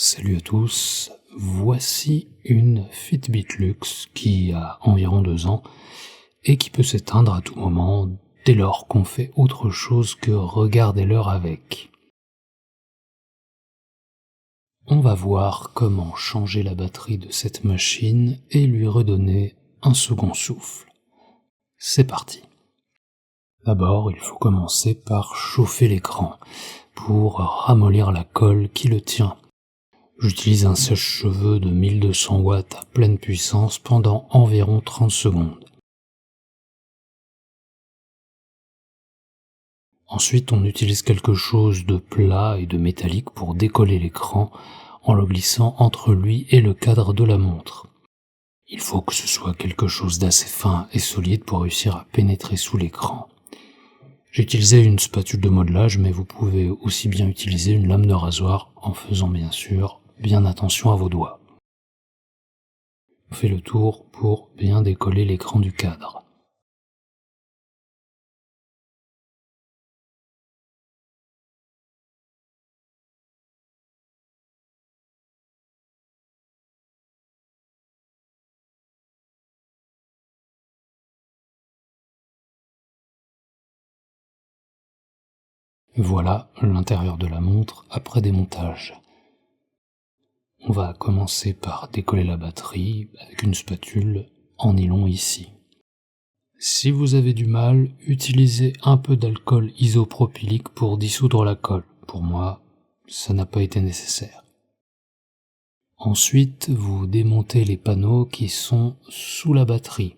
Salut à tous, voici une Fitbit Luxe qui a environ 2 ans et qui peut s'éteindre à tout moment dès lors qu'on fait autre chose que regarder l'heure avec. On va voir comment changer la batterie de cette machine et lui redonner un second souffle. C'est parti. D'abord, il faut commencer par chauffer l'écran pour ramollir la colle qui le tient. J'utilise un sèche-cheveux de 1200 watts à pleine puissance pendant environ 30 secondes. Ensuite, on utilise quelque chose de plat et de métallique pour décoller l'écran en le glissant entre lui et le cadre de la montre. Il faut que ce soit quelque chose d'assez fin et solide pour réussir à pénétrer sous l'écran. J'ai utilisé une spatule de modelage, mais vous pouvez aussi bien utiliser une lame de rasoir en faisant bien sûr bien attention à vos doigts. On fait le tour pour bien décoller l'écran du cadre. Voilà l'intérieur de la montre après démontage. On va commencer par décoller la batterie avec une spatule en nylon ici. Si vous avez du mal, utilisez un peu d'alcool isopropylique pour dissoudre la colle. Pour moi, ça n'a pas été nécessaire. Ensuite, vous démontez les panneaux qui sont sous la batterie.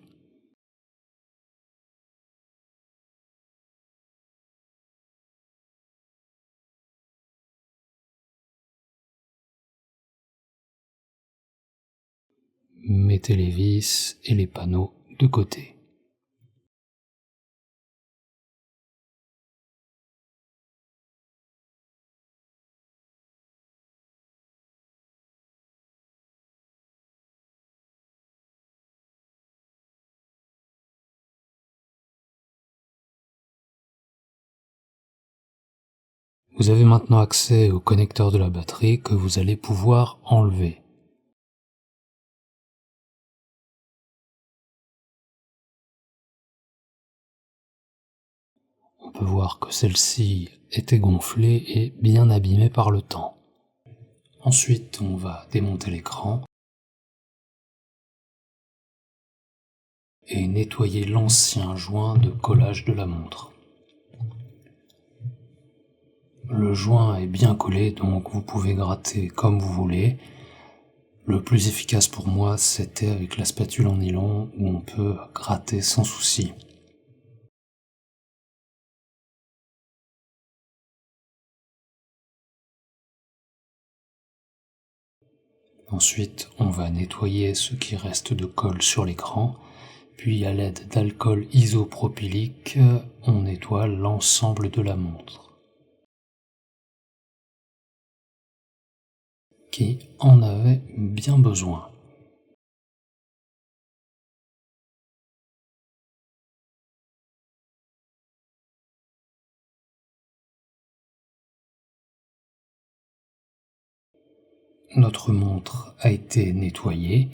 Mettez les vis et les panneaux de côté. Vous avez maintenant accès au connecteur de la batterie que vous allez pouvoir enlever. On peut voir que celle-ci était gonflée et bien abîmée par le temps. Ensuite, on va démonter l'écran et nettoyer l'ancien joint de collage de la montre. Le joint est bien collé, donc vous pouvez gratter comme vous voulez. Le plus efficace pour moi, c'était avec la spatule en nylon où on peut gratter sans souci. Ensuite, on va nettoyer ce qui reste de colle sur l'écran, puis à l'aide d'alcool isopropylique, on nettoie l'ensemble de la montre, qui en avait bien besoin. Notre montre a été nettoyée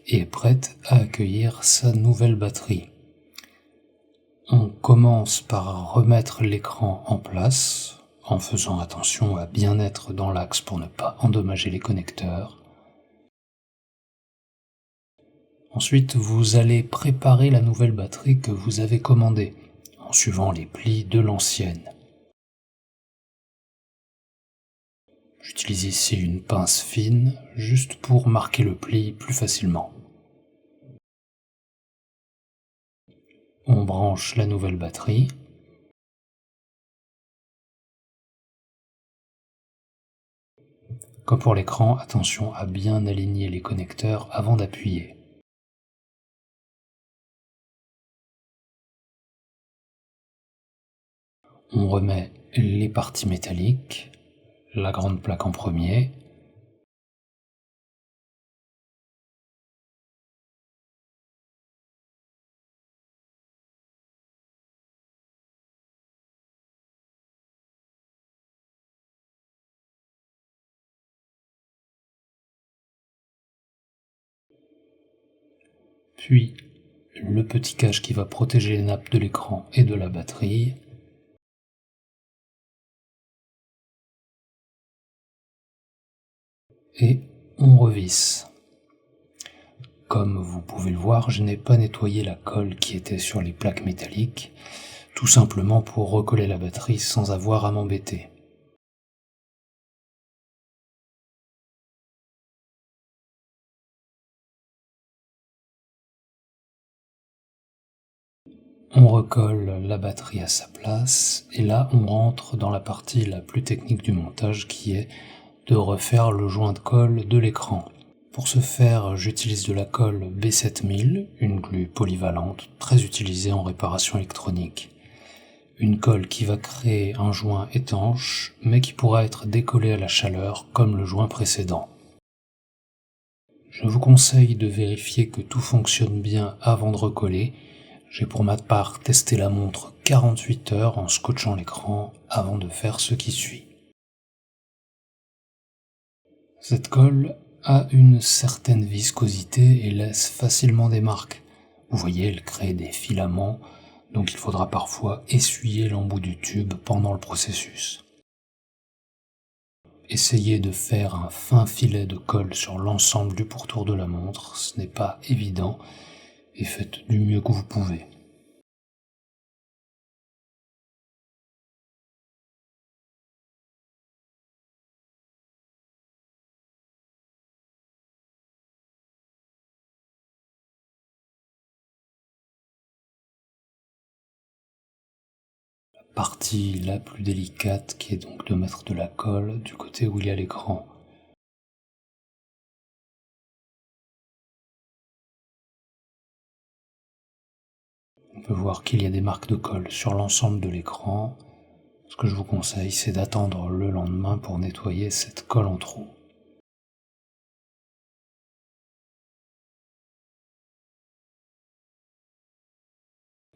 et est prête à accueillir sa nouvelle batterie. On commence par remettre l'écran en place, en faisant attention à bien être dans l'axe pour ne pas endommager les connecteurs. Ensuite, vous allez préparer la nouvelle batterie que vous avez commandée, en suivant les plis de l'ancienne. J'utilise ici une pince fine, juste pour marquer le pli plus facilement. On branche la nouvelle batterie. Comme pour l'écran, attention à bien aligner les connecteurs avant d'appuyer. On remet les parties métalliques, la grande plaque en premier, puis le petit cache qui va protéger les nappes de l'écran et de la batterie, et on revisse. Comme vous pouvez le voir, je n'ai pas nettoyé la colle qui était sur les plaques métalliques, tout simplement pour recoller la batterie sans avoir à m'embêter. On recolle la batterie à sa place, et là on rentre dans la partie la plus technique du montage qui est de refaire le joint de colle de l'écran. Pour ce faire, j'utilise de la colle B7000, une glu polyvalente très utilisée en réparation électronique. Une colle qui va créer un joint étanche, mais qui pourra être décollé à la chaleur comme le joint précédent. Je vous conseille de vérifier que tout fonctionne bien avant de recoller. J'ai pour ma part testé la montre 48 heures en scotchant l'écran avant de faire ce qui suit. Cette colle a une certaine viscosité et laisse facilement des marques. Vous voyez, elle crée des filaments, donc il faudra parfois essuyer l'embout du tube pendant le processus. Essayez de faire un fin filet de colle sur l'ensemble du pourtour de la montre, ce n'est pas évident, et faites du mieux que vous pouvez. Partie la plus délicate qui est donc de mettre de la colle du côté où il y a l'écran. On peut voir qu'il y a des marques de colle sur l'ensemble de l'écran. Ce que je vous conseille, c'est d'attendre le lendemain pour nettoyer cette colle en trop.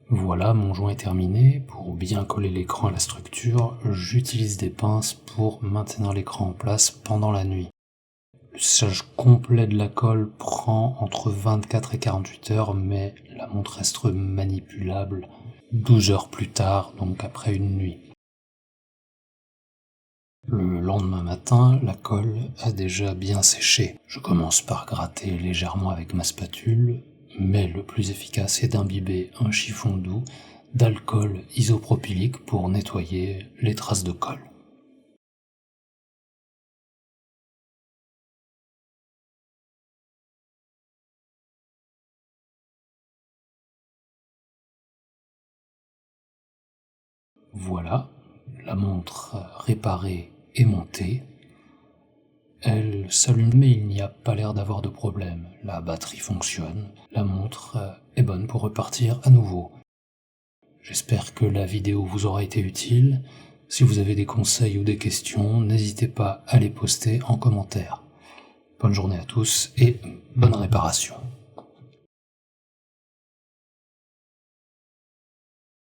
Voilà, mon joint est terminé. Pour bien coller l'écran à la structure, j'utilise des pinces pour maintenir l'écran en place pendant la nuit. Le séchage complet de la colle prend entre 24 et 48 heures, mais la montre reste manipulable 12 heures plus tard, donc après une nuit. Le lendemain matin, la colle a déjà bien séché. Je commence par gratter légèrement avec ma spatule, mais le plus efficace est d'imbiber un chiffon doux d'alcool isopropylique pour nettoyer les traces de colle. Voilà, la montre réparée et montée. Elle s'allume mais il n'y a pas l'air d'avoir de problème. La batterie fonctionne, la montre est bonne pour repartir à nouveau. J'espère que la vidéo vous aura été utile. Si vous avez des conseils ou des questions, n'hésitez pas à les poster en commentaire. Bonne journée à tous et bonne réparation.